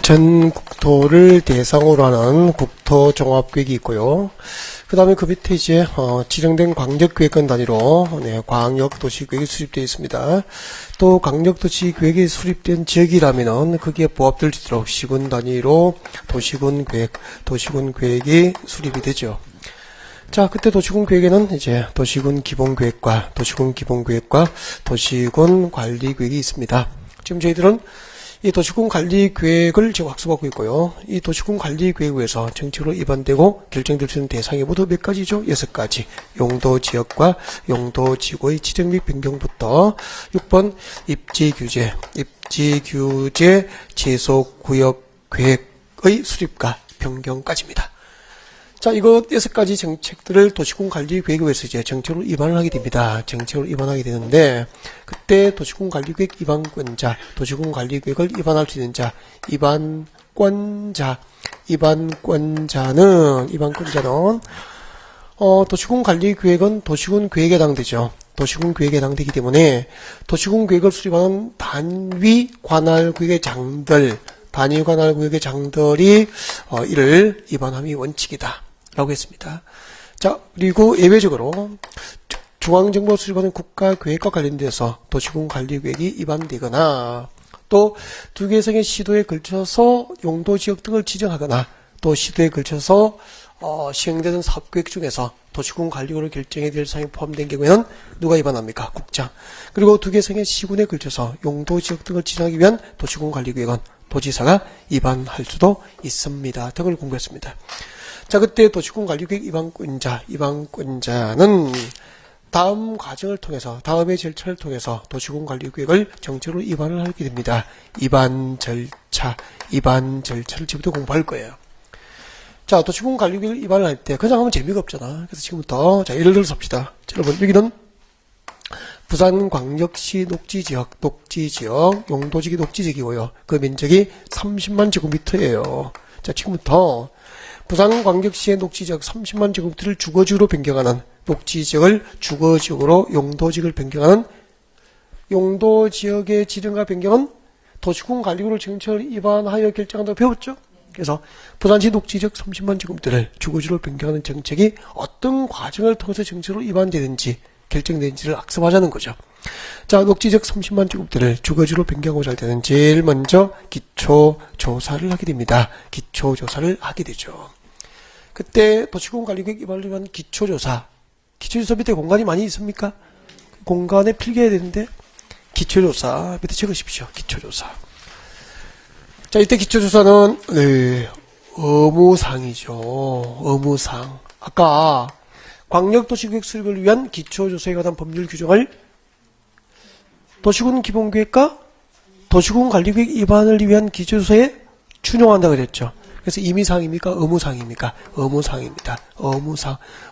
전 국토를 대상으로 하는 국토종합계획이 있고요. 그 다음에 그 밑에 이제 지정된 광역계획권 단위로 광역도시계획이 수립되어 있습니다. 또 광역도시계획이 수립된 지역이라면은 거기에 부합될 수 있도록 시군 단위로 도시군계획이 수립이 되죠. 자, 그때 도시군계획에는 이제 도시군 기본계획과 도시군 관리계획이 있습니다. 지금 저희들은 이 도시군 관리계획을 지금 학습하고 있고요. 이 도시군 관리계획에서 정책으로 입안되고 결정될 수 있는 대상이 모두 몇 가지죠? 6가지. 용도지역과 용도지구의 지정 및 변경부터 6번 입지규제 제소구역계획의 수립과 변경까지입니다. 자, 이거 6가지 정책들을 도시군 관리계획에서 이제 정책으로 입안을 하게 됩니다. 정책으로 입안하게 되는데, 그때 도시군 관리계획 입안권자, 도시군 관리계획을 입안할 수 있는 자, 입안권자는, 도시군 관리계획은 도시군 계획에 해당되죠. 도시군 계획에 해당되기 때문에, 도시군 계획을 수립하는 단위 관할 구역의 장들이, 이를 입안함이 원칙이다. 라고 했습니다. 자, 그리고 예외적으로 중앙정부가 수립하는 국가계획과 관련돼서 도시군 관리계획이 입안되거나 또 두 개 이상의 시도에 걸쳐서 용도지역 등을 지정하거나 또 시도에 걸쳐서 시행되는 사업계획 중에서 도시군 관리구를 결정해야 될 사항이 포함된 경우에는 누가 입안합니까? 국장. 그리고 두 개 이상의 시군에 걸쳐서 용도지역 등을 지정하기 위한 도시군 관리계획은 도지사가 입안할 수도 있습니다. 등을 공부했습니다. 자, 그때 도시군 관리계획 입안권자는 다음 과정을 통해서, 다음의 절차를 통해서 도시군 관리계획을 정책으로 입안을 하게 됩니다. 입안 절차를 지금부터 공부할 거예요. 자, 도시군 관리계획을 입안을 할 때 그냥 하면 재미가 없잖아. 그래서 지금부터, 자, 예를 들어서 봅시다. 자, 여러분, 여기는 부산광역시 녹지지역, 용도지기 녹지지역이고요. 그 면적이 30만 제곱미터예요. 자, 지금부터 부산광역시의 녹지지역 30만 제곱미터를 주거지역으로 변경하는 녹지지역을 주거지역으로 용도지역을 변경하는 용도지역의 지정과 변경은 도시군 관리구를 정책을 입안하여 결정한다고 배웠죠. 그래서 부산시 녹지지역 30만 제곱미터를 주거지역으로 변경하는 정책이 어떤 과정을 통해서 정책으로 입안되는지 결정되는지를 학습하자는 거죠. 자, 녹지지역 30만 제곱미터를 주거지로 변경하고자 할 때는 제일 먼저 기초조사를 하게 됩니다. 기초조사를 하게 되죠. 그때 도시군 관리계획 입안을 위한 기초조사 밑에 공간이 많이 있습니까? 공간에 필기해야 되는데 기초조사 밑에 적으십시오. 기초조사. 자, 이때 기초조사는 의무사항이죠. 의무사항. 아까 광역도시계획 수립을 위한 기초조사에 관한 법률 규정을 도시군 기본계획과 도시군 관리계획 입안을 위한 기초조사에 준용한다고 그랬죠. 그래서 임의사항입니까? 의무사항입니까? 의무사항입니다.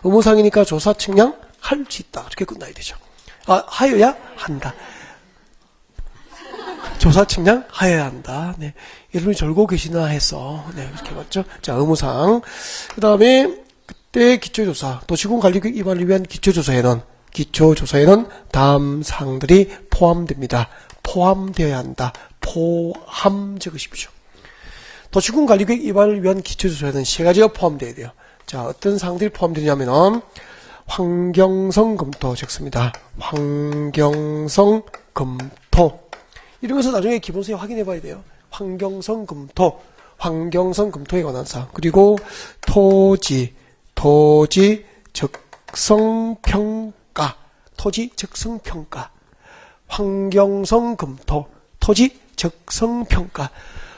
의무사항이니까 조사 측량 할 수 있다. 이렇게 끝나야 되죠. 하여야 한다. 조사 측량 하여야 한다. 네. 여러분이 졸고 계시나 해서, 네, 이렇게 맞죠? 자, 의무사항. 그 다음에, 그때 기초조사, 도시군 관리계획 입안을 위한 기초조사에는 다음 사항들이 포함됩니다. 포함되어야 한다. 포함 적으십시오. 도시군 관리계획 입안을 위한 기초조사에는 3가지가 포함되어야 돼요. 자, 어떤 사항들이 포함되냐면은 환경성 검토 적습니다. 환경성 검토. 이런 것은 나중에 기본서에 확인해 봐야 돼요. 환경성 검토에 관한 사항. 그리고 토지 적성평가. 환경성 검토, 토지 적성평가.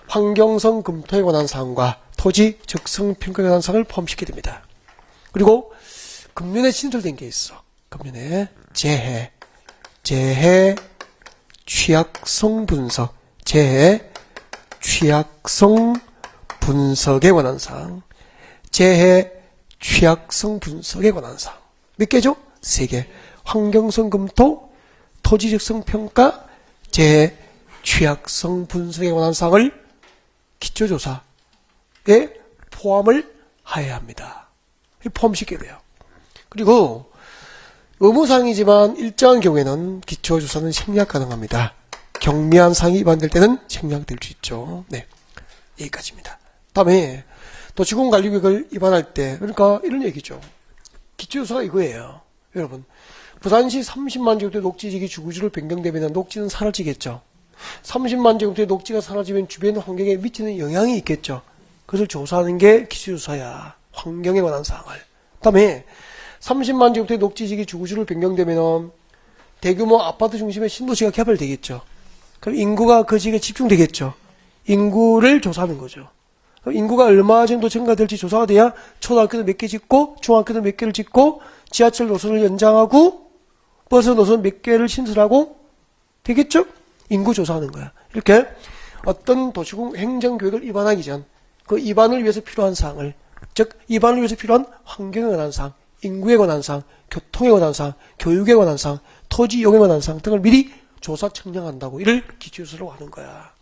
환경성 검토에 관한 사항과 토지 적성평가에 관한 사항을 포함시키게 됩니다. 그리고 금년에 신설된 게 있어. 금년에 재해 취약성 분석, 분석에 관한 사항, 재해 취약성 분석에 관한 사항. 몇 개죠? 3개. 환경성 검토, 토지 적성 평가, 재해 취약성 분석에 관한 사항을 기초조사에 포함을 해야 합니다. 포함시켜야 돼요. 그리고 의무사항이지만 일정한 경우에는 기초조사는 생략 가능합니다. 경미한 사항이 위반될 때는 생략될 수 있죠. 네. 여기까지입니다. 다음에 도시공관리계획을 입안할 때 그러니까 이런 얘기죠. 기초조사가 이거예요. 여러분 부산시 30만 제곱미터 녹지지기 주거지로 변경되면 녹지는 사라지겠죠. 30만 제곱미터의 녹지가 사라지면 주변 환경에 미치는 영향이 있겠죠. 그것을 조사하는 게 기초조사야. 환경에 관한 사항을. 다음에 30만 제곱미터의 녹지지기 주거지로 변경되면 대규모 아파트 중심의 신도시가 개발되겠죠. 그럼 인구가 그 지역에 집중되겠죠. 인구를 조사하는 거죠. 그럼 인구가 얼마 정도 증가될지 조사가 돼야 초등학교도 몇 개 짓고 중학교도 몇 개를 짓고 지하철 노선을 연장하고 버스 노선 몇 개를 신설하고 되겠죠? 인구 조사하는 거야. 이렇게 어떤 도시공 행정계획을 입안하기 전 그 입안을 위해서 필요한 사항을, 즉 입안을 위해서 필요한 환경에 관한 사항, 인구에 관한 사항, 교통에 관한 사항, 교육에 관한 사항, 토지 이용에 관한 사항 등을 미리 조사 측량한다고 이를 기초조사라고 하는 거야.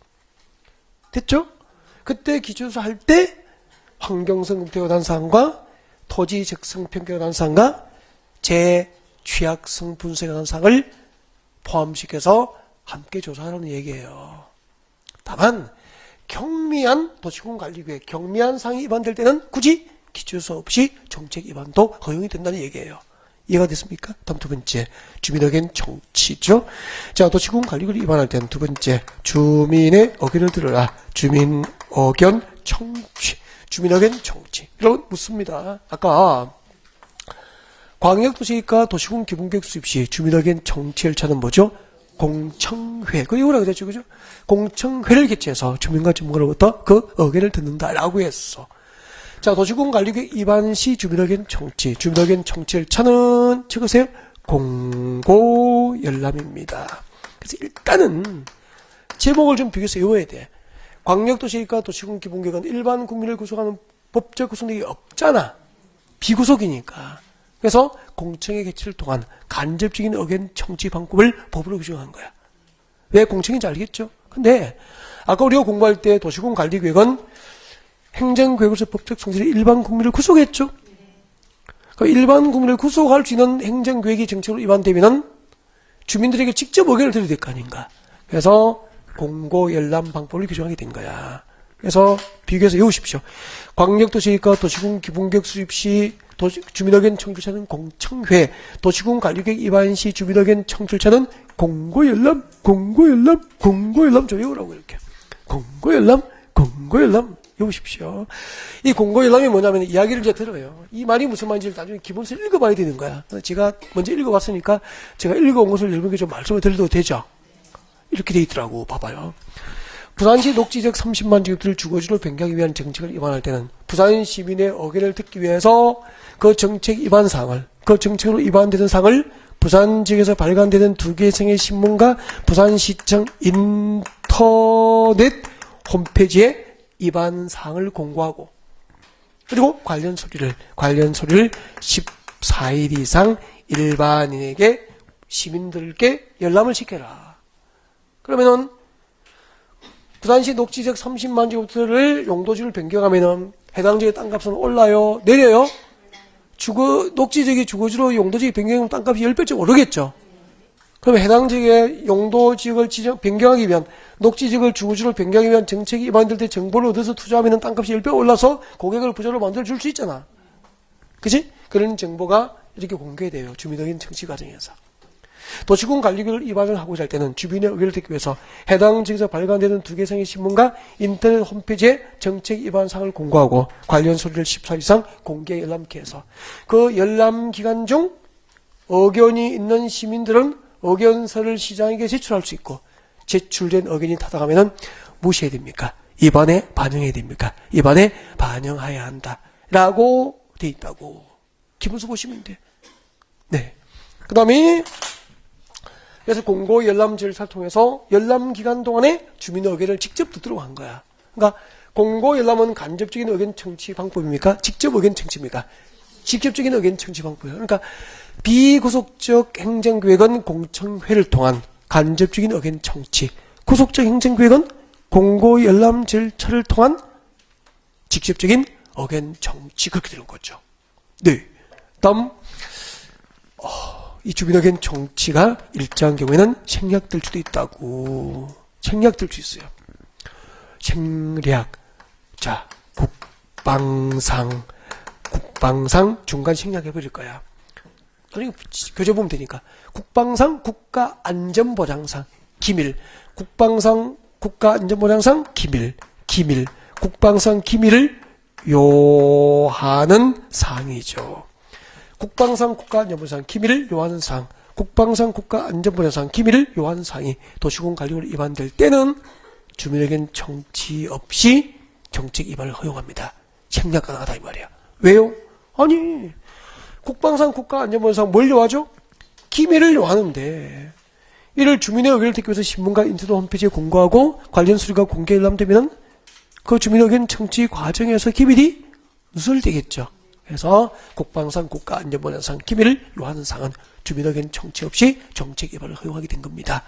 됐죠? 그때 기초조사 할 때 환경성 검토에 관한 사항과 토지 적성 평가에 관한 사항과 취약성 분석에 관한 사항을 포함시켜서 함께 조사하라는 얘기예요. 다만 경미한 도시공관리계획, 경미한 사항이 입안될 때는 굳이 기초조사 없이 정책 입안도 허용이 된다는 얘기예요. 이해가 됐습니까? 다음 두 번째, 주민의견 청취죠. 자, 도시공관리계획을 입안할 때는 두 번째, 주민의 의견을 들어라. 주민의견 청취. 주민의견 청취. 여러분 묻습니다. 아까 광역도시계획과 도시공 기본계획 수립 시 주민의견 청취 절차는 뭐죠? 공청회. 그 이거라고 했죠, 그죠? 공청회를 개최해서 주민과 전문가로부터 그 의견을 듣는다라고 했어. 자, 도시공관리계획 입안 시 주민의견 청취. 주민의견 청취 절차는 적으세요. 공고열람입니다. 그래서 일단은 제목을 좀 비교해서 외워야 돼. 광역도시계획과 도시공 기본계획은 일반 국민을 구속하는 법적 구속력이 없잖아. 비구속이니까. 그래서 공청회 개최를 통한 간접적인 의견 청취 방법을 법으로 규정한 거야. 왜 공청회인지 알겠죠? 근데 아까 우리가 공부할 때 도시공관리계획은 행정계획으로서 법적 성질의 일반 국민을 구속했죠? 그 일반 국민을 구속할 수 있는 행정계획이 정책으로 입안되면 주민들에게 직접 의견을 드려야 될 거 아닌가. 그래서 공고열람 방법을 규정하게 된 거야. 그래서 비교해서 외우십시오. 광역도시계획과 도시공 기본계획 수립 시 주민의견 청취자는 공청회, 도시공관리계획 입안 시 주민의견 청취자는 공고열람 좀 외우라고 이렇게. 공고열람 외우십시오. 이 공고열람이 뭐냐면 이야기를 이제 들어요. 이 말이 무슨 말인지 나중에 기본서 읽어봐야 되는 거야. 제가 먼저 읽어봤으니까 제가 읽어온 것을 여러분께 좀 말씀을 드려도 되죠? 이렇게 돼 있더라고. 봐봐요. 부산시 녹지적 30만 제곱미터를 주거지로 변경하기 위한 정책을 입안할 때는 부산 시민의 의견을 듣기 위해서 그 정책 입안 사항을, 그 정책으로 입안되는 사항을 부산 지역에서 발간되는 두 개의 생의 신문과 부산시청 인터넷 홈페이지에 입안 사항을 공고하고 그리고 관련 소리를 14일 이상 일반인에게 시민들께 열람을 시켜라. 그러면은 부산시 녹지적 30만 제곱미터를 용도지를 변경하면은 해당 지역의 땅값은 올라요? 내려요? 녹지지역이 주거지로 용도지역 변경하면 땅값이 10배쯤 오르겠죠? 그럼 해당 지역의 용도지역을 변경하기 위한, 녹지지역을 주거지로 변경하기 위한 정책이 입안될 때 정보를 얻어서 투자하면 땅값이 10배 올라서 고객을 부자로 만들어줄 수 있잖아. 그치? 그런 정보가 이렇게 공개돼요. 주민의견 청취 과정에서. 도시공관리계획을 입안을 하고자 할 때는 주민의 의견을 듣기 위해서 해당 지역에서 발간되는 두 개성의 신문과 인터넷 홈페이지에 정책 입안 사항을 공고하고 관련 소리를 14일 이상 공개 열람케 해서 그 열람 기간 중 의견이 있는 시민들은 의견서를 시장에게 제출할 수 있고 제출된 의견이 타당하면 무시해야 됩니까? 입안에 반영해야 됩니까? 입안에 반영해야 한다. 라고 돼 있다고. 기본서 보시면 돼. 네. 그 다음에 그래서 공고 열람 절차를 통해서 열람 기간 동안에 주민의 의견을 직접 듣도록 한 거야. 그러니까 공고 열람은 간접적인 의견 청취 방법입니까? 직접 의견 청취입니까? 직접적인 의견 청취 방법이에요. 그러니까 비구속적 행정계획은 공청회를 통한 간접적인 의견 청취, 구속적 행정계획은 공고 열람 절차를 통한 직접적인 의견 청취, 그렇게 되는 거죠. 네. 다음 이 주민의견 청취가 일정한 경우에는 생략될 수도 있다고. 생략될 수 있어요. 생략. 자, 국방상 중간 생략해버릴 거야. 아니, 교재 보면 되니까. 국방상 국가안전보장상 기밀. 국방상 국가안전보장상 기밀. 국방상 기밀을 요하는 사항이죠. 국방상 국가안전보장상 기밀을 요하는 사항. 국방상 국가안전보장상 기밀을 요하는 사항이 도시공관리법을 위반될 때는 주민에겐 정치 없이 정책 위반을 허용합니다. 생략 가능하다 이 말이야. 왜요? 아니, 국방상 국가안전보장상 뭘 요하죠? 기밀을 요하는데 이를 주민의 의견을 듣기 위해서 신문과 인터넷 홈페이지에 공고하고 관련 서류가 공개 열람되면 그 주민의 의견 청취 과정에서 기밀이 누설되겠죠. 그래서 국방상 국가안전보장상 기밀을 요하는 사항은 주민의 의견 청취 없이 정책 위반을 허용하게 된 겁니다.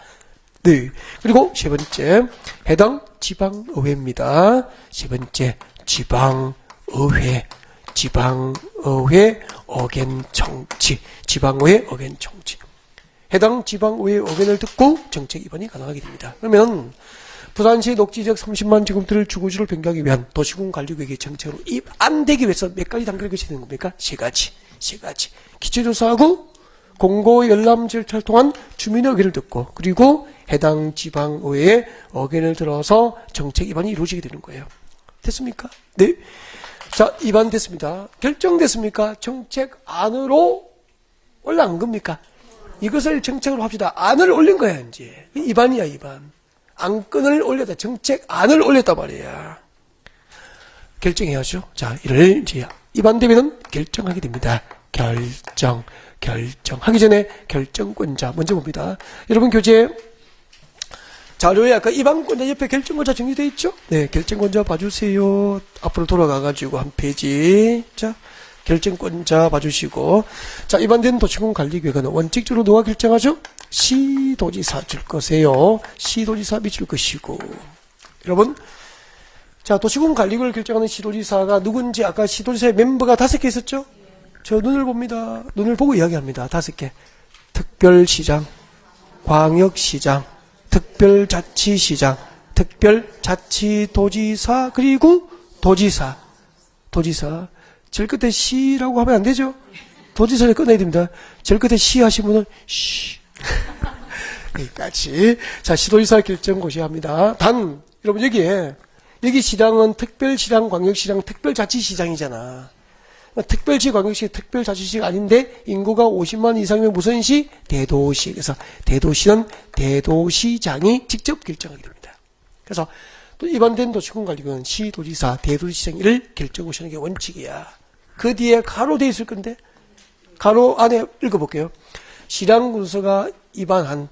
네. 그리고 세 번째, 해당 지방의회입니다. 세 번째, 지방의회 어겐 정치. 지방의회 어겐 정치. 해당 지방의회 의견을 듣고 정책 위반이 가능하게 됩니다. 그러면 부산시 녹지지역 30만 제곱미터를 주거지로 변경하기 위한 도시공관리계획의 정책으로 안 되기 위해서 몇 가지 단계를 거쳐야 되는 겁니까? 세 가지. 기초조사하고 공고 열람 절차를 통한 주민의 의견을 듣고 그리고 해당 지방의회의 의견을 들어서 정책 위반이 이루어지게 되는 거예요. 됐습니까? 네. 자, 위반됐습니다. 결정됐습니까? 정책안으로 올라간 겁니까? 이것을 정책으로 합시다. 안을 올린 거야, 이제. 위반이야, 위반. 안건을 올렸다. 정책안을 올렸단 말이야. 결정해야죠. 자, 이를 이제 위반되면 결정하게 됩니다. 결정하기 전에 결정권자 먼저 봅니다. 여러분 교재 자료에 아까 위반권자 옆에 결정권자 정리되어 있죠? 네, 결정권자 봐주세요. 앞으로 돌아가가지고 한 페이지. 자, 결정권자 봐주시고. 자, 위반된 도시공관리계획은 원칙적으로 누가 결정하죠? 시도지사 줄 거세요. 시도지사 미줄 것이고. 여러분, 자, 도시공관리계획을 결정하는 시도지사가 누군지 아까 시도지사의 멤버가 5개 있었죠? 저 눈을 봅니다. 눈을 보고 이야기합니다. 5개. 특별시장, 광역시장, 특별자치시장, 특별자치도지사, 그리고 도지사. 제일 끝에 시라고 하면 안 되죠? 도지사를 꺼내야 됩니다. 제일 끝에 시 하신 분은 시. 여기까지. 자, 시도지사 결정 고시합니다. 단, 여러분 여기 시장은 특별시장, 광역시장, 특별자치시장이잖아. 특별시, 광역시, 특별자치시가 아닌데 인구가 50만 이상이면 무슨 시? 대도시. 그래서 대도시는 대도시장이 직접 결정하게 됩니다. 그래서 또 위반된 도시공관리계획은 시도지사, 대도시장을 결정하시는 게 원칙이야. 그 뒤에 가로 돼 있을 건데 가로 안에 읽어볼게요. 시장군수가 위반한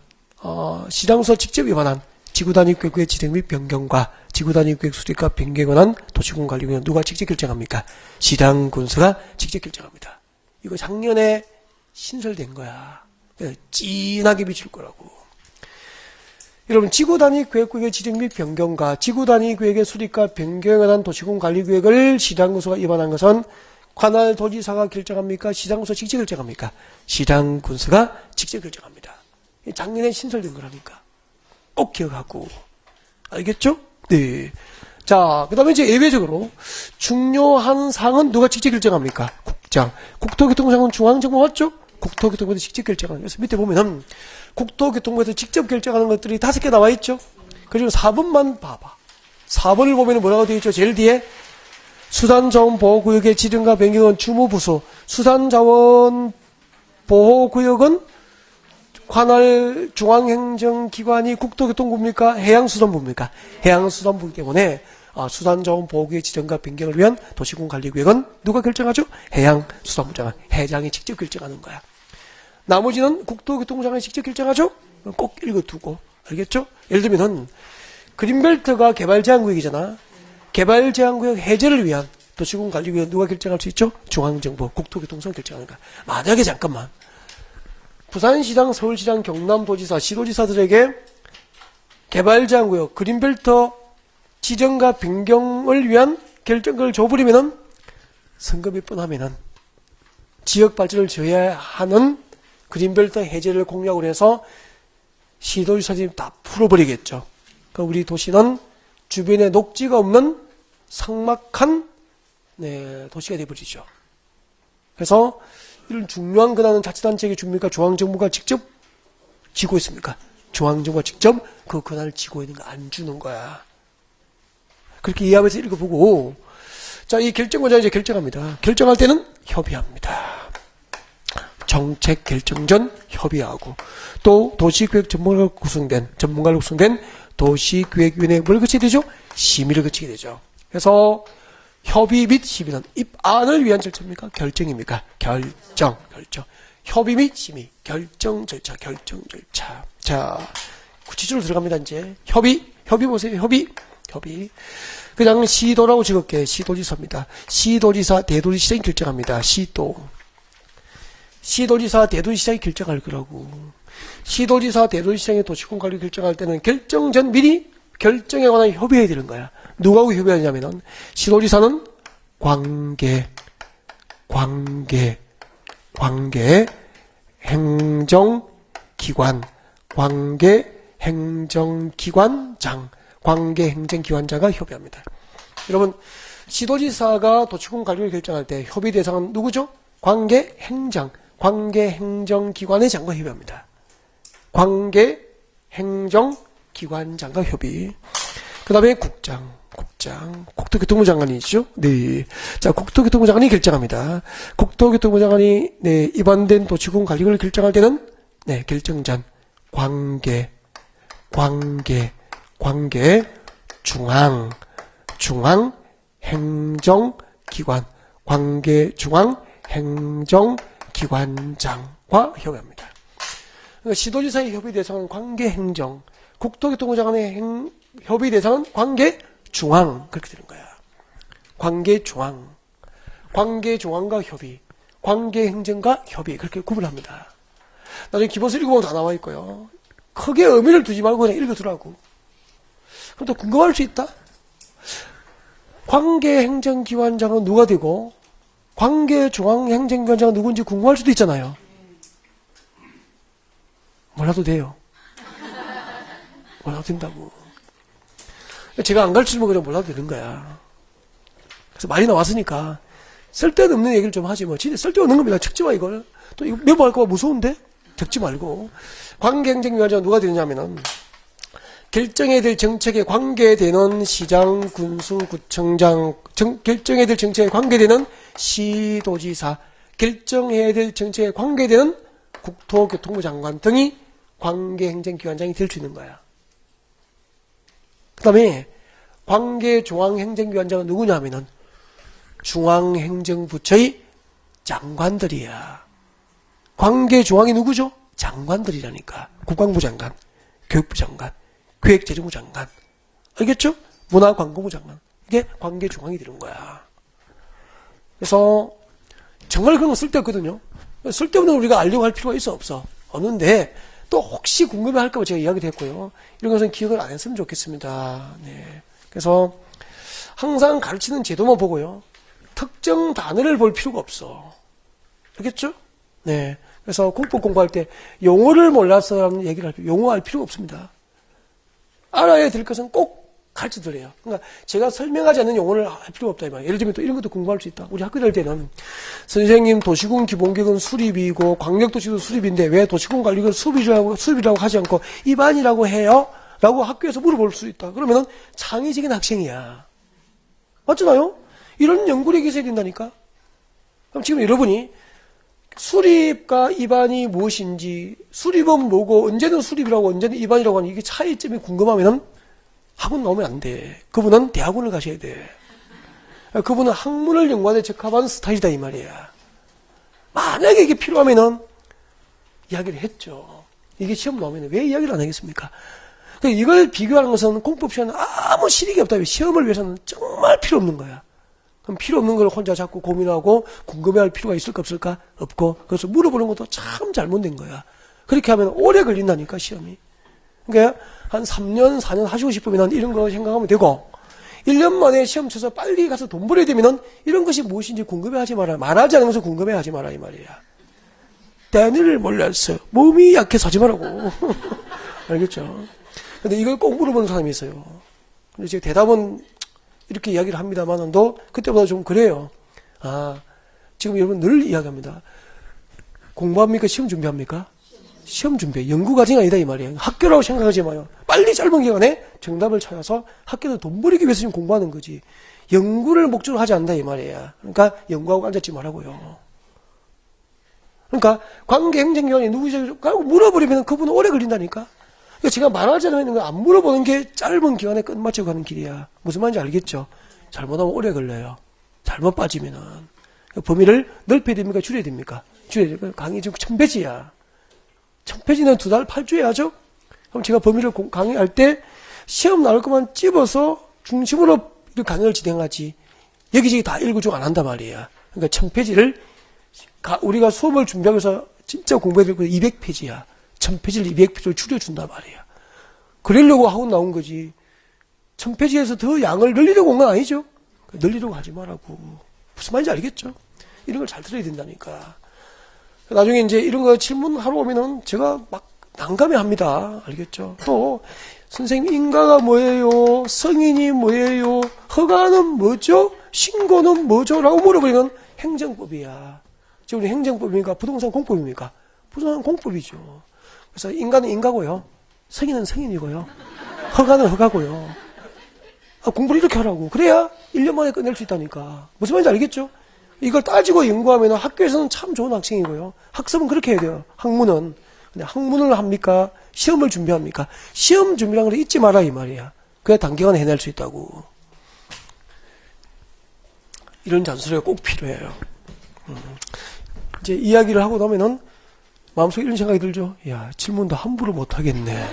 시장서 직접 위반한 지구단위계획의 지정 및 변경과 지구단위계획 수립과 변경에 관한 도시공관리계획은 누가 직접 결정합니까? 시장군수가 직접 결정합니다. 이거 작년에 신설된 거야. 진하게 비출 거라고. 여러분, 지구단위계획의 지정 및 변경과 지구단위계획의 수립과 변경에 관한 도시공관리계획을 시장군수가 위반한 것은 관할 도지사가 결정합니까? 시장군수가 직접 결정합니까? 시장군수가 직접 결정합니다. 작년에 신설된 거라니까. 꼭 기억하고. 알겠죠? 네. 자, 그 다음에 이제 예외적으로 중요한 사항은 누가 직접 결정합니까? 국장. 국토교통부장은 중앙정부 맞죠? 국토교통부에서 직접 결정하는. 그래서 밑에 보면은 국토교통부에서 직접 결정하는 것들이 5개 나와 있죠? 그리고 4번만 봐봐. 4번을 보면은 뭐라고 되어 있죠? 제일 뒤에 수산자원보호구역의 지정과 변경은 주무부서. 수산자원보호구역은 관할 중앙행정기관이 국토교통부입니까? 해양수산부입니까? 해양수산부이기 때문에 수산자원보호구역 지정과 변경을 위한 도시공관리계획은 누가 결정하죠? 해양수산부장은 해장이 직접 결정하는 거야. 나머지는 국토교통부장이 직접 결정하죠? 꼭 읽어두고. 알겠죠? 예를 들면은 그린벨트가 개발제한구역이잖아. 개발제한구역 해제를 위한 도시공관리계획은 누가 결정할 수 있죠? 중앙정부, 국토교통부가 결정하는 거야. 만약에 잠깐만 부산시장, 서울시장, 경남도지사, 시도지사들에게 개발제한구역, 그린벨트 지정과 변경을 위한 결정권을 줘버리면은 선거 몇 번 하면은 지역 발전을 저해하는 그린벨트 해제를 공약으로 해서 시도지사들이 다 풀어버리겠죠. 그러니까 우리 도시는 주변에 녹지가 없는 삭막한 도시가 되어버리죠. 그래서 이런 중요한 권한은 자치단체에게 줍니까? 중앙정부가 직접 지고 있습니까? 중앙정부가 직접 그 권한을 지고 있는 거 안 주는 거야. 그렇게 이해하면서 읽어보고, 자, 이 결정권자 이제 결정합니다. 결정할 때는 협의합니다. 정책 결정 전 협의하고, 또 도시계획 전문가로 구성된 도시계획위원회 뭘 거치게 되죠? 심의를 거치게 되죠. 그래서 협의 및 심의는 입안을 위한 절차입니까? 결정입니까? 결정. 협의 및 심의, 결정 절차. 자, 구체적으로 들어갑니다, 이제. 협의 보세요, 협의. 그냥 시도라고 적을게. 시도지사입니다. 시도지사, 대도시장이 결정합니다. 시도지사, 대도시장이 결정할 거라고. 시도지사, 대도시장의 도시권 관리 결정할 때는 결정 전 미리 결정에 관한 협의해야 되는 거야. 누구하고 협의하냐면은, 시도지사는 관계, 행정기관장, 관계행정기관장과 협의합니다. 여러분, 시도지사가 도시권 관리를 결정할 때 협의 대상은 누구죠? 관계행정기관의 장과 협의합니다. 관계행정기관장과 협의. 그 다음에 국토교통부 장관이죠. 네. 자, 국토교통부 장관이 결정합니다. 국토교통부 장관이, 입안된 도시권 관리를 결정할 때는, 결정 전, 중앙행정기관장과 협의합니다. 그러니까 시도지사의 협의 대상은 관계행정, 국토교통부 장관의 협의 대상은 관계중앙, 그렇게 되는 거야. 관계중앙과 협의, 관계행정과 협의, 그렇게 구분합니다. 나중에 기본서 읽어보면 다 나와 있고요. 크게 의미를 두지 말고 그냥 읽어두라고. 그럼 또 궁금할 수 있다? 관계행정기관장은 누가 되고 관계중앙행정기관장은 누군지 궁금할 수도 있잖아요. 몰라도 돼요. 몰라도 된다고. 제가 안 가르치면 그냥 몰라도 되는 거야. 그래서 말이 나왔으니까 쓸데없는 얘기를 좀 하지 뭐. 진짜 쓸데없는 겁니다. 적지 마 이걸. 또 이거 메모할까 봐 무서운데? 적지 말고. 관계행정기관장은 누가 되느냐면은 결정해야 될 정책에 관계되는 시장, 군수, 구청장, 결정해야 될 정책에 관계되는 시도지사, 결정해야 될 정책에 관계되는 국토교통부 장관 등이 관계행정기관장이 될 수 있는 거야. 그 다음에 관계중앙행정기관장은 누구냐 하면은 중앙행정부처의 장관들이야. 관계중앙이 누구죠? 장관들이라니까. 국방부 장관, 교육부 장관, 기획재정부 장관. 알겠죠? 문화관광부 장관. 이게 관계중앙이 되는 거야. 그래서 정말 그런 거 쓸데없거든요. 쓸데없는 걸 우리가 알려고 할 필요가 있어 없어? 없는데 또 혹시 궁금해 할까 봐 제가 이야기를 했고요. 이런 것은 기억을 안 했으면 좋겠습니다. 네. 그래서 항상 가르치는 제도만 보고요. 특정 단어를 볼 필요가 없어. 알겠죠? 네. 그래서 공법 공부할 때 용어를 몰라서 얘기를 할 필요, 용어 알 필요가 없습니다. 알아야 될 것은 꼭 가르쳐 드려요. 그러니까 제가 설명하지 않는 용어를 할 필요가 없다 이 말이에요. 예를 들면 또 이런 것도 공부할 수 있다. 우리 학교 다닐 때는 선생님 도시군 기본계획은 수립이고 광역도시도 수립인데 왜 도시군 관리를 수립이라고 하지 않고 입안이라고 해요? 라고 학교에서 물어볼 수 있다. 그러면은 창의적인 학생이야. 맞잖아요? 이런 연구력이 있어야 된다니까. 그럼 지금 여러분이 수립과 입안이 무엇인지, 수립은 뭐고 언제는 수립이라고 언제는 입안이라고 하는 이게 차이점이 궁금하면은 학원 나오면 안 돼. 그분은 대학원을 가셔야 돼. 그분은 학문을 연구하는 적합한 스타일이다 이 말이야. 만약에 이게 필요하면은 이야기를 했죠. 이게 시험 나오면 왜 이야기를 안 하겠습니까? 이걸 비교하는 것은 공법 시간은 아무 실익이 없다. 시험을 위해서는 정말 필요 없는 거야. 그럼 필요 없는 걸 혼자 자꾸 고민하고 궁금해할 필요가 있을까 없을까? 없고 그래서 물어보는 것도 참 잘못된 거야. 그렇게 하면 오래 걸린다니까 시험이. 그러니까 한 3년 4년 하시고 싶으면 이런 거 생각하면 되고 1년 만에 시험 쳐서 빨리 가서 돈 벌어야 되면 이런 것이 무엇인지 궁금해하지 마라. 말하지 않으면서 궁금해하지 마라 이 말이야. 때를 몰랐어. 몸이 약해서 하지 말라고. 알겠죠? 근데 이걸 꼭 물어보는 사람이 있어요. 근데 제 대답은 이렇게 이야기를 합니다만도 그때보다 좀 그래요. 아, 지금 여러분 늘 이야기합니다. 공부합니까? 시험 준비합니까? 시험 준비. 연구과정이 아니다 이 말이에요. 학교라고 생각하지 마요. 빨리 짧은 기간에 정답을 찾아서 학교에서 돈 벌이기 위해서 지금 공부하는 거지. 연구를 목적으로 하지 않는다 이 말이에요. 그러니까 연구하고 앉았지 말라고요. 그러니까 관계행정기관이 누구죠? 물어버리면 그분은 오래 걸린다니까. 그러니까 제가 말하지 않는 건 안 물어보는 게 짧은 기간에 끝마쳐 가는 길이야. 무슨 말인지 알겠죠? 잘못하면 오래 걸려요. 잘못 빠지면은. 범위를 넓혀야 됩니까? 줄여야 됩니까? 줄여야 됩니까? 강의 지금 1000페이지야. 1000페이지는 2달 8주 해야죠? 그럼 제가 범위를 강의할 때 시험 나올 것만 찝어서 중심으로 강의를 진행하지. 여기저기 다 읽어주고 안 한단 말이야. 그러니까 1000페이지를 우리가 수업을 준비하기 위해서 진짜 공부해야 될 거 200페이지야. 1000페이지를 200페이지로 줄여준단 말이야. 그러려고 하고 나온 거지. 1000페이지에서 더 양을 늘리려고 온 건 아니죠? 늘리려고 하지 말라고. 무슨 말인지 알겠죠? 이런 걸 잘 들어야 된다니까. 나중에 이제 이런 거 질문하러 오면은 제가 막 난감해 합니다. 알겠죠? 또, 선생님, 인가가 뭐예요? 성인이 뭐예요? 허가는 뭐죠? 신고는 뭐죠? 라고 물어보면 행정법이야. 지금 우리 행정법입니까? 부동산 공법입니까? 부동산 공법이죠. 그래서 인가는 인가고요. 성인은 성인이고요. 허가는 허가고요. 아, 공부를 이렇게 하라고. 그래야 1년 만에 끝낼 수 있다니까. 무슨 말인지 알겠죠? 이걸 따지고 연구하면 학교에서는 참 좋은 학생이고요. 학습은 그렇게 해야 돼요. 학문은. 근데 학문을 합니까? 시험을 준비합니까? 시험 준비라는 걸 잊지 마라 이 말이야. 그래야 단기간에 해낼 수 있다고. 이런 잔소리가 꼭 필요해요. 이제 이야기를 하고 나면은 마음속에 이런 생각이 들죠. 야, 질문도 함부로 못하겠네. 네.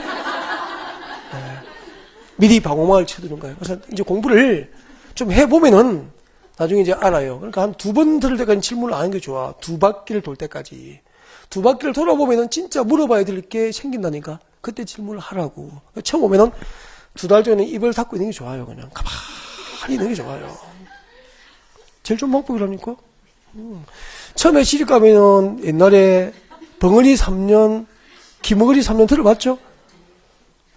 미리 방어막을 쳐두는 거예요. 그래서 이제 공부를 좀 해보면은 나중에 이제 알아요. 그러니까 한 2번 들을 때까지 질문을 안 하는 게 좋아. 2바퀴를 돌 때까지. 2바퀴를 돌아보면은 진짜 물어봐야 될 게 생긴다니까. 그때 질문을 하라고. 처음 오면은 2달 전에 입을 닫고 있는 게 좋아요. 그냥 가만히 있는 게 좋아요. 제일 좋은 방법이라니까. 처음에 시집 가면은 옛날에 벙어리 3년, 기머거리 3년 들어봤죠?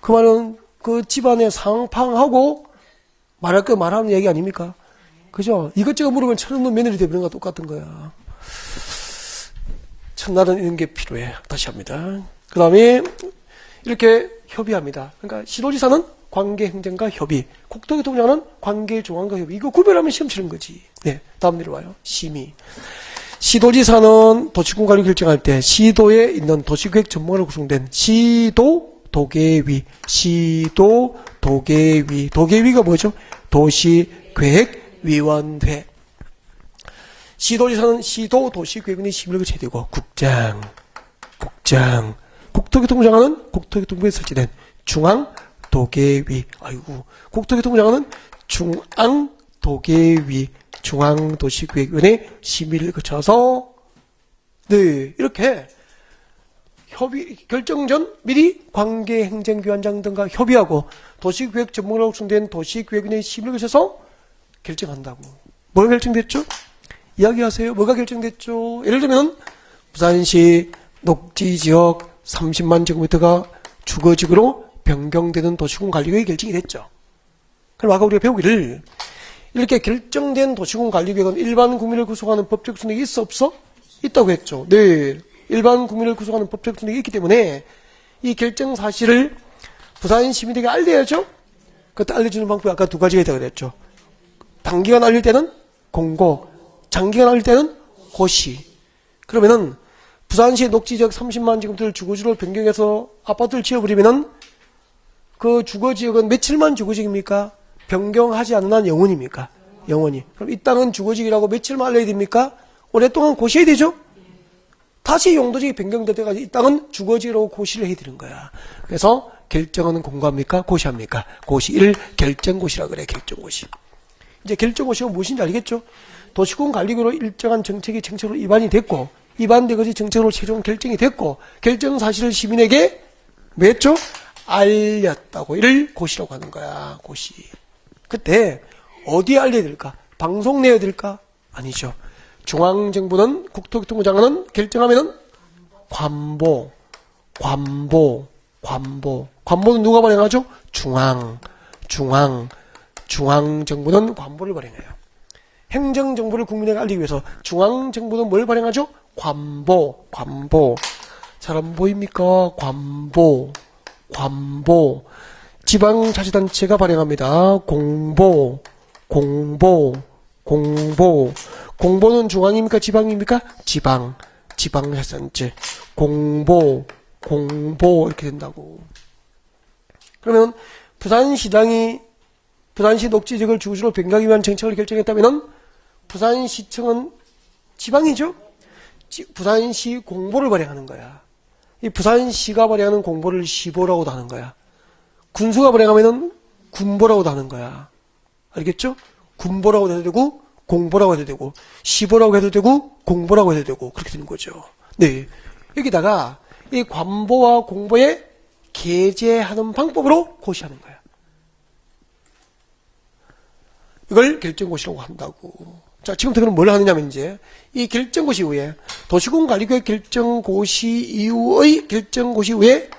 그 말은 그 집안에 상팡하고 말할 거 말하는 얘기 아닙니까? 그죠? 이것저것 물으면 천없는 며느리 되버리는 거와 똑같은 거야. 첫날은 이런 게 필요해. 다시 합니다. 그 다음에 이렇게 협의합니다. 그러니까 시도지사는 관계행정과 협의, 국토교통부는 관계조항과 협의. 이거 구별하면 시험 치는 거지. 네, 다음 내려와요. 심의. 시도지사는 도시군 관리 결정할 때 시도에 있는 도시계획 전문가로 구성된 시도 도계위, 시도 도계위. 도계위가 뭐죠? 도시계획위원회. 시도지사는 시도 도시계획위원회 심의를 거쳐야 되고, 국장. 국토교통부 장관은 국토교통부에 설치된 중앙도계위. 아이고, 국토교통부 장관은 중앙도계위, 중앙도시계획위원회 심의를 거쳐서, 네, 이렇게 협의, 결정 전 미리 관계행정기관장 등과 협의하고 도시계획 전문가로 구성된 도시계획위원회 심의를 거쳐서 결정한다고. 뭐가 결정됐죠? 이야기하세요. 뭐가 결정됐죠? 예를 들면 부산시 녹지지역 30만 제곱미터가 주거지구로 변경되는 도시군 관리계획이 결정이 됐죠. 그럼 아까 우리가 배우기를 이렇게 결정된 도시군 관리계획은 일반 국민을 구성하는 법적 순위가 있어 없어? 있다고 했죠. 네. 일반 국민을 구성하는 법적 순위가 있기 때문에 이 결정 사실을 부산 시민에게 알려야죠. 그때 알려주는 방법이 아까 2가지가 있다고 그랬죠. 단기간 알릴 때는 공고, 장기간 알릴 때는 고시. 그러면은 부산시 녹지지역 30만 제곱미터를 주거지로 변경해서 아파트를 지어버리면은 그 주거지역은 며칠만 주거지역입니까? 변경하지 않는 한 영원입니까? 영원히. 그럼 이 땅은 주거지역이라고 며칠만 알려야 됩니까? 오랫동안 고시해야 되죠? 다시 용도지역이 변경될 때까지 이 땅은 주거지라고 고시를 해야 되는 거야. 그래서 결정은 공고합니까? 고시합니까? 고시를 결정고시라 그래. 결정고시. 이제 결정고시가 무엇인지 알겠죠? 도시군 관리구로 일정한 정책이 정책으로 입안이 됐고, 입안된 것이 정책으로 최종 결정이 됐고, 결정 사실을 시민에게 뭐 했죠? 알렸다고. 이를 고시라고 하는 거야. 고시. 그때 어디에 알려야 될까? 방송 내야 될까? 아니죠. 중앙정부는 국토교통부 장관은 결정하면은 관보는 누가 발행하죠? 중앙. 중앙정부는 관보를 발행해요. 행정정보를 국민에게 알리기 위해서 중앙정부는 뭘 발행하죠? 관보. 잘 안 보입니까? 관보. 지방자치단체가 발행합니다. 공보. 공보는 중앙입니까? 지방입니까? 지방자치단체. 공보 이렇게 된다고. 그러면 부산시 녹지지역을 주거지로 변경하기 위한 정책을 결정했다면 부산시청은 지방이죠? 부산시 공보를 발행하는 거야. 이 부산시가 발행하는 공보를 시보라고도 하는 거야. 군수가 발행하면은 군보라고도 하는 거야. 알겠죠? 군보라고 해도 되고 공보라고 해도 되고 시보라고 해도 되고 공보라고 해도 되고 그렇게 되는 거죠. 네. 여기다가 이 관보와 공보에 게재하는 방법으로 고시하는 거야. 이걸 결정고시라고 한다고. 자, 지금부터 그럼 뭘 하느냐면 이제 이 결정고시 이후에 도시군관리구역 결정고시 이후의 결정고시 이후에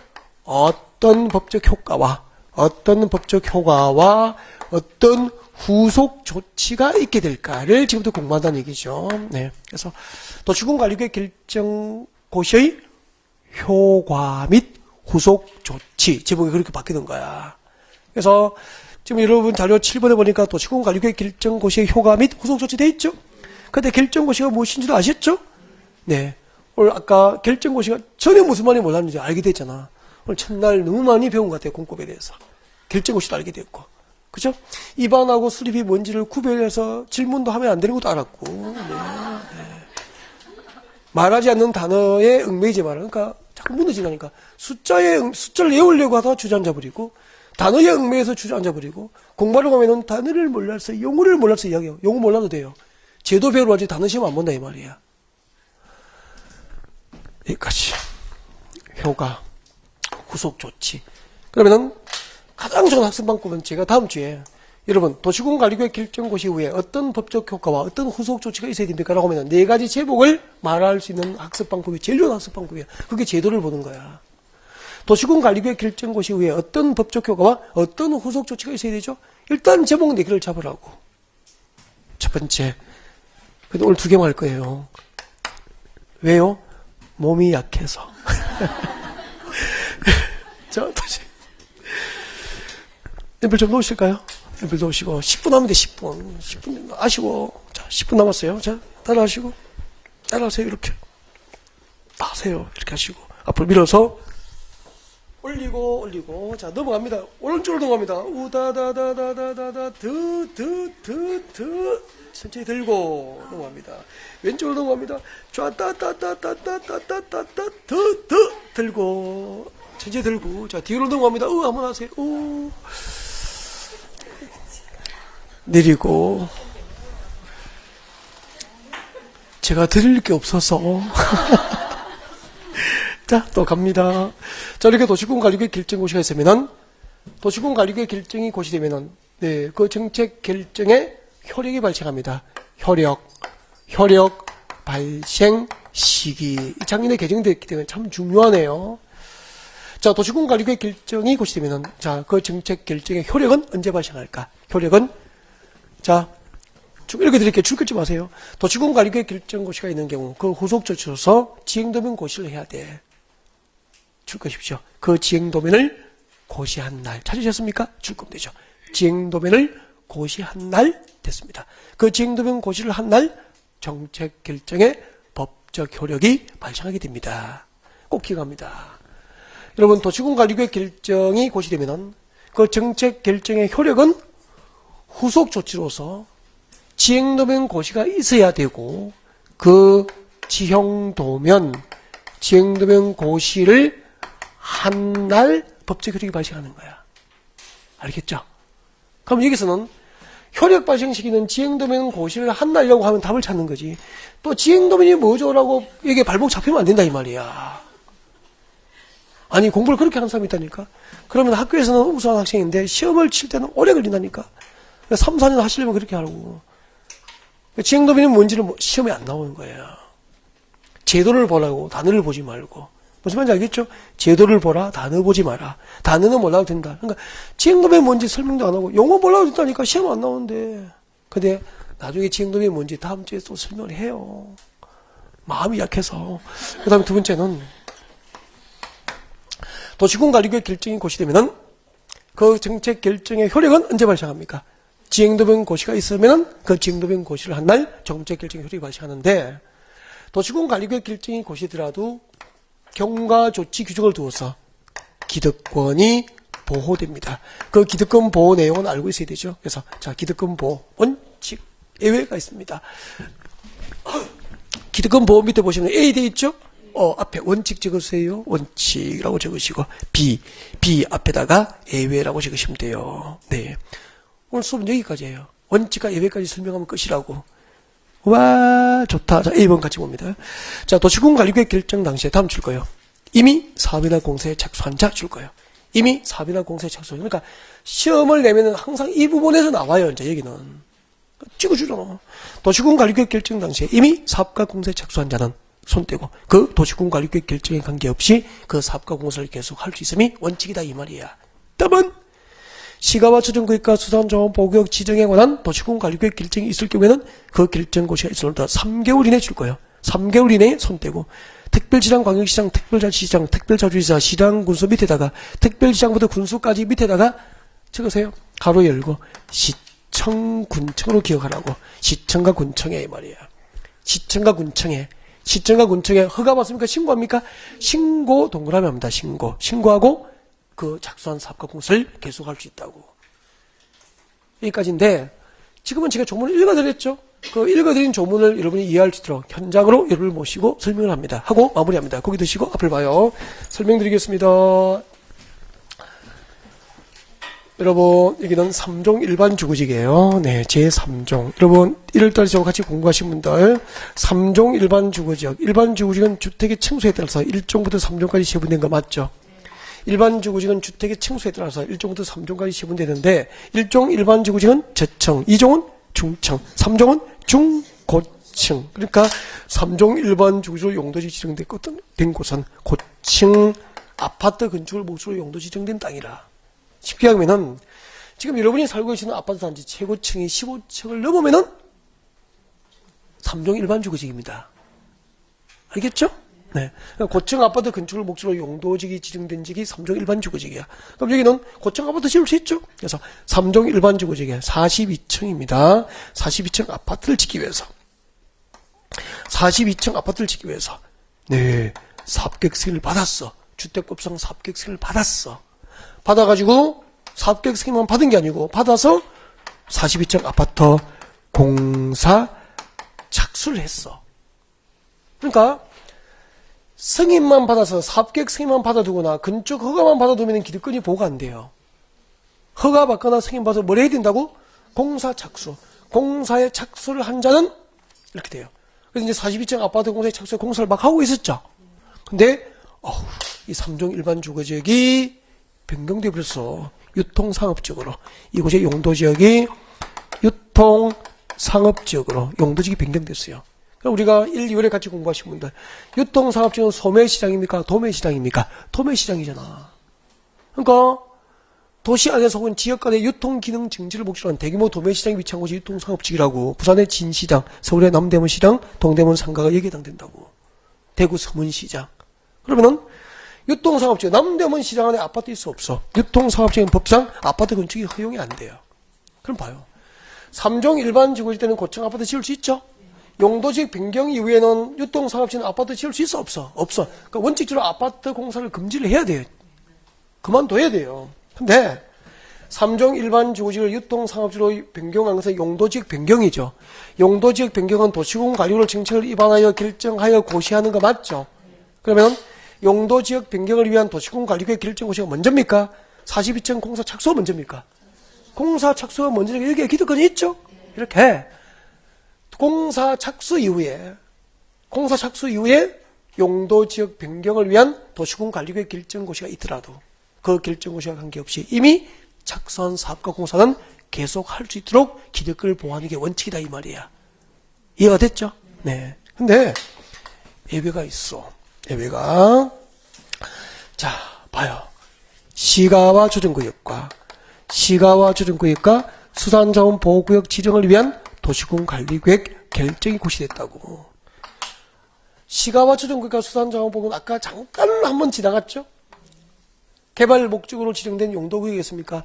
어떤 법적 효과와 어떤 후속 조치가 있게 될까를 지금부터 공부한다는 얘기죠. 네. 그래서 도시군관리구역 결정고시의 효과 및 후속 조치 제목이 그렇게 바뀌는 거야. 그래서 지금 여러분 자료 7번에 보니까 도시군관리구역 결정고시의 효과 및 후속 조치 돼 있죠? 근데 결정고시가 무엇인지도 아셨죠? 네. 오늘 아까 결정고시가 전혀 무슨 말인지 몰랐는지 알게 됐잖아. 오늘 첫날 너무 많이 배운 것 같아요. 공법에 대해서. 결정고시도 알게 됐고. 그죠? 입안하고 수립이 뭔지를 구별해서 질문도 하면 안 되는 것도 알았고. 네. 말하지 않는 단어에 얽매이지 마라. 그러니까 자꾸 무너지니까 숫자를 외우려고 하다가 주저앉아버리고 단어에 얽매여서 주저앉아버리고 공부하려고 하면은 단어를 몰라서 용어를 몰라서 이야기해요. 용어 몰라도 돼요. 제도 배우러 가지 단어 시험 안 본다 이 말이야. 여기까지. 효과, 후속 조치. 그러면은 가장 좋은 학습 방법은 제가 다음 주에 여러분 도시군관리구역 결정고시 이후에 어떤 법적 효과와 어떤 후속 조치가 있어야 됩니까? 라고 하면 4가지 제목을 말할 수 있는 학습 방법이 제일 좋은 학습 방법이야. 그게 제도를 보는 거야. 도시군관리구역 결정고시 이후에 어떤 법적 효과와 어떤 후속 조치가 있어야 되죠? 일단 제목 4개를 잡으라고. 첫 번째. 근데 오늘 2개만 할 거예요. 왜요? 몸이 약해서. 자, 다시. 앰플 좀 놓으실까요? 앰플 놓으시고 10분 하면 돼. 10분 아시고. 자, 10분 남았어요. 자, 따라하시고 따라하세요. 이렇게 다 하세요. 이렇게 하시고 앞으로 밀어서 올리고 자 넘어갑니다. 오른쪽으로 넘어갑니다. 우다다다다다다다 드 천천히 들고 넘어갑니다. 왼쪽으로 넘어갑니다. 좌따따따따따따따따 드 들고 천천히 들고 자 뒤로 넘어갑니다. 한번 하세요. 내리고 제가 드릴 게 없어서 자, 또 갑니다. 자, 이렇게 도시군관리구역 결정고시가 있으면은 도시군관리구역 결정이 고시되면은 네, 그 정책 결정에 효력이 발생합니다. 효력 발생 시기. 이 작년에 개정됐기 때문에 참 중요하네요. 자, 도시군관리구역 결정이 고시되면은 자, 그 정책 결정의 효력은 언제 발생할까? 효력은 자, 쭉 읽어드릴게요. 줄 긋지 마세요. 도시군관리구역 결정고시가 있는 경우 그 후속 조치로서 지행도면 고시를 해야 돼. 줄 것이십시오. 그 지행도면을 고시한 날 찾으셨습니까? 줄 거면 되죠. 지행도면을 고시한 날 됐습니다. 그 지행도면 고시를 한 날 정책 결정의 법적 효력이 발생하게 됩니다. 꼭 기억합니다. 여러분 도시군관리구역 결정이 고시되면 그 정책 결정의 효력은 후속 조치로서 지행도면 고시가 있어야 되고 그 지행도면 고시를 한 날 법적 효력이 발생하는 거야. 알겠죠? 그럼 여기서는 효력 발생 시기는 지행도면 고시를 한 날이라고 하면 답을 찾는 거지. 또 지행도면이 뭐죠라고 이게 발목 잡히면 안 된다 이 말이야. 아니 공부를 그렇게 하는 사람이 있다니까. 그러면 학교에서는 우수한 학생인데 시험을 칠 때는 오래 걸린다니까. 3, 4년 하시려면 그렇게 하라고. 지행도면이 뭔지를 시험에 안 나오는 거예요. 제도를 보라고 단어를 보지 말고 무슨 말인지 알겠죠? 제도를 보라, 단어 보지 마라. 단어는 몰라도 된다. 그러니까 지행도면 뭔지 설명도 안 하고 영어 몰라도 된다니까 시험 안 나오는데. 근데 나중에 지행도면 뭔지 다음 주에 또 설명을 해요. 마음이 약해서. 그 다음에 두 번째는 도시군관리구역 결정이 고시되면은 그 정책 결정의 효력은 언제 발생합니까? 지행도변 고시가 있으면은 그 지행도변 고시를 한 날 정책 결정의 효력이 발생하는데 도시군관리구역 결정이 고시더라도 경과 조치 규정을 두어서 기득권이 보호됩니다. 그 기득권 보호 내용은 알고 있어야 되죠. 그래서 자 기득권 보호 원칙 예외가 있습니다. 기득권 보호 밑에 보시면 A 돼 있죠? 앞에 원칙 적으세요. 원칙이라고 적으시고 B 앞에다가 예외라고 적으시면 돼요. 네. 오늘 수업은 여기까지예요. 원칙과 예외까지 설명하면 끝이라고. 와 좋다. 자 1번 같이 봅니다. 자 도시군관리구역 결정 당시에 다음 줄 거예요. 이미 사업이나 공사에 착수한 자 줄 거예요. 이미 사업이나 공사에 착수한 그러니까 시험을 내면은 항상 이 부분에서 나와요. 이제 여기는 찍어주잖아. 도시군관리구역 결정 당시에 이미 사업과 공사에 착수한 자는 손 떼고 그 도시군관리구역 결정에 관계없이 그 사업과 공사를 계속할 수 있음이 원칙이다 이 말이야. 다만 시가와 조정구역과 수산자원보호구역 지정에 관한 도시군관리구역 결정이 있을 경우에는 그 결정고시가 있을때 3개월 이내에 줄 거예요. 3개월 이내에 손 떼고 특별지방, 광역시장, 특별자치시장, 특별자주시장, 시장군수 밑에다가 특별시장부터 군수까지 밑에다가 적으세요. 가로 열고 시청군청으로 기억하라고. 시청과 군청에 이 말이야. 시청과 군청에 허가 받습니까? 신고합니까? 신고 동그라미 합니다. 신고하고 그 착수한 사업과 공사를 계속할 수 있다고. 여기까지인데 지금은 제가 조문을 읽어드렸죠. 그 읽어드린 조문을 여러분이 이해할 수 있도록 현장으로 여러분을 모시고 설명을 합니다. 하고 마무리합니다. 거기 드시고 앞을 봐요. 설명드리겠습니다. 여러분 여기는 3종 일반 주거지예요. 네, 제3종. 여러분 1월달에 저와 같이 공부하신 분들 3종 일반 주거지역. 일반 주거지역은 주택의 층수에 따라서 1종부터 3종까지 세분된 거 맞죠? 일반 주거지역은 주택의 층수에 따라서 1종부터 3종까지 세분되는데 1종 일반 주거지역은 저층, 2종은 중층, 3종은 중고층. 그러니까 3종 일반 주거지로 용도지 지정된 곳은 고층 아파트 건축을 목적으로 용도 지정된 땅이라. 쉽게 하면은 지금 여러분이 살고 계시는 아파트 단지 최고층이 15층을 넘으면은 3종 일반 주거지역입니다. 알겠죠? 네. 고층 아파트 건축을 목적으로 용도지기 지정된 지기 3종 일반 주거지역이야. 그럼 여기는 고층 아파트 지을 수 있죠? 그래서 3종 일반 주거지역에 42층입니다. 42층 아파트를 짓기 위해서. 42층 아파트를 짓기 위해서. 네. 사업계획 승인을 받았어. 주택법상 사업계획 승인을 받았어. 받아가지고 사업계획 승인만 받은 게 아니고 받아서 42층 아파트 공사 착수를 했어. 그러니까 승인만 받아서 사업계획 승인만 받아두거나 건축 허가만 받아두면 기득권이 보호가 안 돼요. 허가 받거나 승인 받아서 뭘 해야 된다고? 공사 착수. 공사에 착수를 한 자는 이렇게 돼요. 그래서 이제 42층 아파트 공사에 착수해 공사를 막 하고 있었죠. 근데 이 3종 일반 주거지역이 변경돼 버렸어. 유통상업지역으로. 이곳의 용도지역이 유통상업지역으로 용도지역이 변경됐어요. 우리가 1, 2월에 같이 공부하신 분들 유통상업지역은 소매시장입니까? 도매시장입니까? 도매시장이잖아. 그러니까 도시 안에서 혹은 지역 간의 유통기능 증진을 목적으로 한 대규모 도매시장이 위치한 곳이 유통상업지역이라고. 부산의 진시장, 서울의 남대문시장, 동대문 상가가 여기에 해당된다고. 대구 서문시장. 그러면은 유통상업지역, 남대문 시장 안에 아파트 있을 수 없어. 유통상업지역은 법상 아파트 건축이 허용이 안 돼요. 그럼 봐요. 3종 일반 주거지 때는 고층 아파트 지을 수 있죠? 용도지역 변경 이후에는 유통상업지는 아파트 지을 수 있어? 없어? 없어. 그러니까 원칙적으로 아파트 공사를 금지를 해야 돼요. 그만둬야 돼요. 근데 3종 일반 주거지역을 유통상업지로 변경한 것은 용도지역 변경이죠. 용도지역 변경은 도시공관리구역 정책을 위반하여 결정하여 고시하는 거 맞죠? 그러면 용도지역 변경을 위한 도시공관리구역 결정고시가 먼저입니까? 42층 공사 착수가 먼저입니까? 공사 착수가 먼저니까 여기에 기득권이 있죠? 이렇게 공사 착수 이후에 용도지역 변경을 위한 도시공관리구역 결정고시가 있더라도 그 결정고시와 관계없이 이미 착수한 사업과 공사는 계속 할 수 있도록 기득권을 보호하는 게 원칙이다 이 말이야. 이해가 됐죠? 네. 근데 예외가 있어. 예외가 자, 봐요. 시가와 조정구역과 시가와 조정구역과 수산자원보호구역 지정을 위한 도시군관리계획 결정이 고시됐다고. 시가와 조정구역과 수산자원보호구역은 아까 잠깐 한번 지나갔죠? 개발 목적으로 지정된 용도구역이었습니까?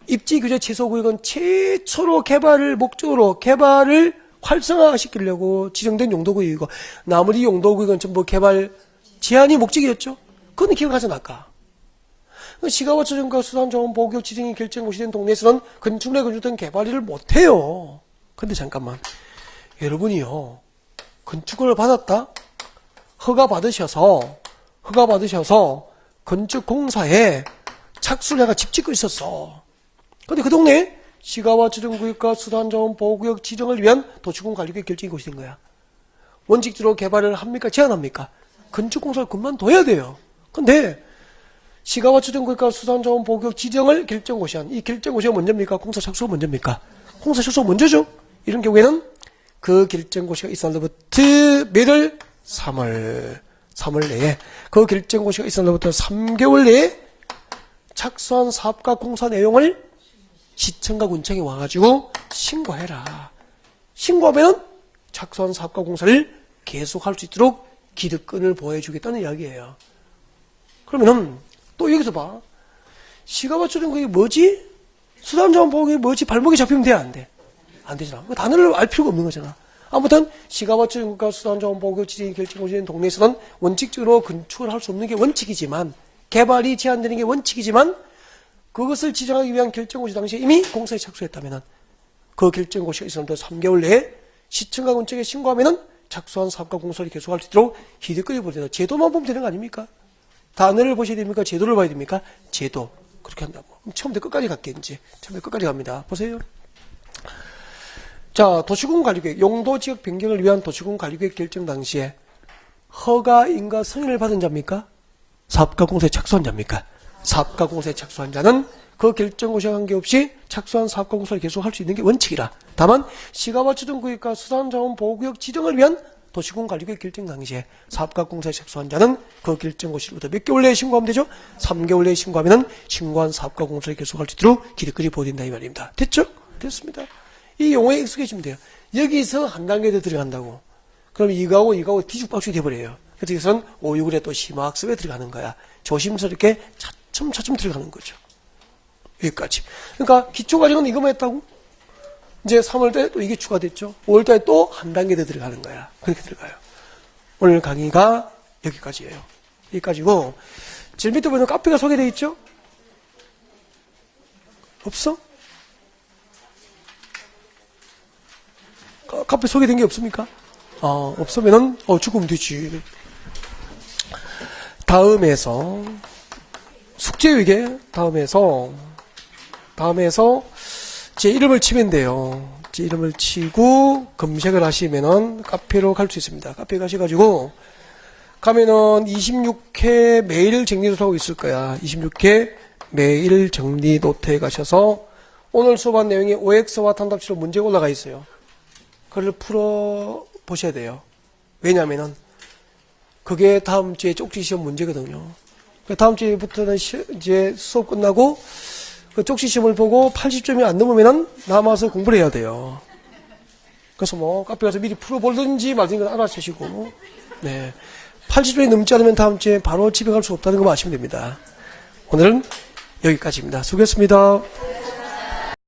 입지규제 취소구역은 최초로 개발을 목적으로 개발을 활성화시키려고 지정된 용도구역이고, 나머지 용도구역은 전부 개발 제한이 목적이었죠? 그건 기억하잖아, 아까. 시가와 조정과 수산자원보호구역 지정이 결정 고시된 동네에서는 건축 내 건축된 개발을 못해요. 근데 잠깐만. 여러분이요, 건축권을 받았다? 허가 받으셔서 건축공사에 착수를 해가 집 짓고 있었어. 근데 그 동네에 시가와 조정구역과 수산자원보호구역 지정을 위한 도시군관리계획 결정이 고시된 거야. 원칙대로 개발을 합니까? 제한합니까? 건축공사를 그만둬야 돼요. 근데 시가와 조정구역과 수산자원보호구역 지정을 결정고시한 이 결정고시가 먼저입니까? 공사 착수가 먼저입니까? 공사 착수가 먼저죠. 이런 경우에는 그 결정고시가 있은 날부터 매달 3월 내에 그 결정고시가 있은 날부터 3개월 내에 착수한 사업과 공사 내용을 시청과 군청에 와가지고 신고해라. 신고하면 착수한 사업과 공사를 계속할 수 있도록 기득권을 보여주겠다는 이야기예요. 그러면은 또 여기서 봐. 시가와 조정구역이 뭐지? 수산자원보호구역이 뭐지? 발목이 잡히면 돼? 안 돼? 안 되잖아. 그 단어를 알 필요가 없는 거잖아. 아무튼 시가와 조정구역과 수산자원보호구역 지정이 결정고시된 동네에서는 원칙적으로 건축을 할 수 없는 게 원칙이지만, 개발이 제한되는 게 원칙이지만, 그것을 지정하기 위한 결정고시 당시에 이미 공사에 착수했다면은 그 결정고시가 있었는데 3개월 내에 시청과 군청에 신고하면은 착수한 사업과 공사를 계속할 수 있도록 기득권이 보여야 제도만 보면 되는 거 아닙니까? 단어를 보셔야 됩니까? 제도를 봐야 됩니까? 제도. 그렇게 한다고. 처음부터 끝까지 갈게, 이제. 처음부터 끝까지 갑니다. 보세요. 자, 도시군관리계획, 용도지역 변경을 위한 도시군관리계획 결정 당시에 허가인가 승인을 받은 자입니까? 사업과 공사에 착수한 자입니까? 사업과 공사에 착수한 자는 그 결정고시와 관계없이 착수한 사업과 공사를 계속할 수 있는 게 원칙이라. 다만 시가와 조정구역과 수산자원보호구역 지정을 위한 도시군관리계획 결정 당시에 사업과 공사에 착수한 자는 그 결정고시로부터 몇 개월 내에 신고하면 되죠? 3개월 내에 신고하면 신고한 사업과 공사를 계속할 수 있도록 기득권이 보호된다 이 말입니다. 됐죠? 됐습니다. 이 용어에 익숙해지면 돼요. 여기서 한 단계 더 들어간다고. 그럼 이거하고 뒤죽박죽이 돼버려요. 그래서 여기서는 5, 6월에 또 심화학습에 들어가는 거야. 조심스럽게 차츰 들어가는 거죠. 여기까지. 그러니까 기초과정은 이거만 했다고? 이제 3월달에 또 이게 추가됐죠. 5월달에 또 한 단계 더 들어가는 거야. 그렇게 들어가요. 오늘 강의가 여기까지예요. 여기까지고, 제일 밑에 보면 카페가 소개되어 있죠? 없어? 카페 소개된 게 없습니까? 없으면은, 죽으면 되지. 다음에서, 숙제요, 이게. 다음에서, 제 이름을 치면 돼요. 제 이름을 치고, 검색을 하시면은, 카페로 갈 수 있습니다. 카페에 가셔가지고, 가면은, 26회 매일 정리노트하고 있을 거야. 26회 매일 정리 노트에 가셔서, 오늘 수업한 내용이 OX와 단답식으로 문제가 올라가 있어요. 그걸 풀어 보셔야 돼요. 왜냐면은 그게 다음 주에 쪽지 시험 문제거든요. 다음 주부터는 이제 수업 끝나고 그 쪽지 시험을 보고 80점이 안 넘으면은 남아서 공부를 해야 돼요. 그래서 뭐 카페 가서 미리 풀어 보든지 말든지 알아주시고, 네, 80점이 넘지 않으면 다음 주에 바로 집에 갈 수 없다는 거 아시면 됩니다. 오늘은 여기까지입니다. 수고했습니다.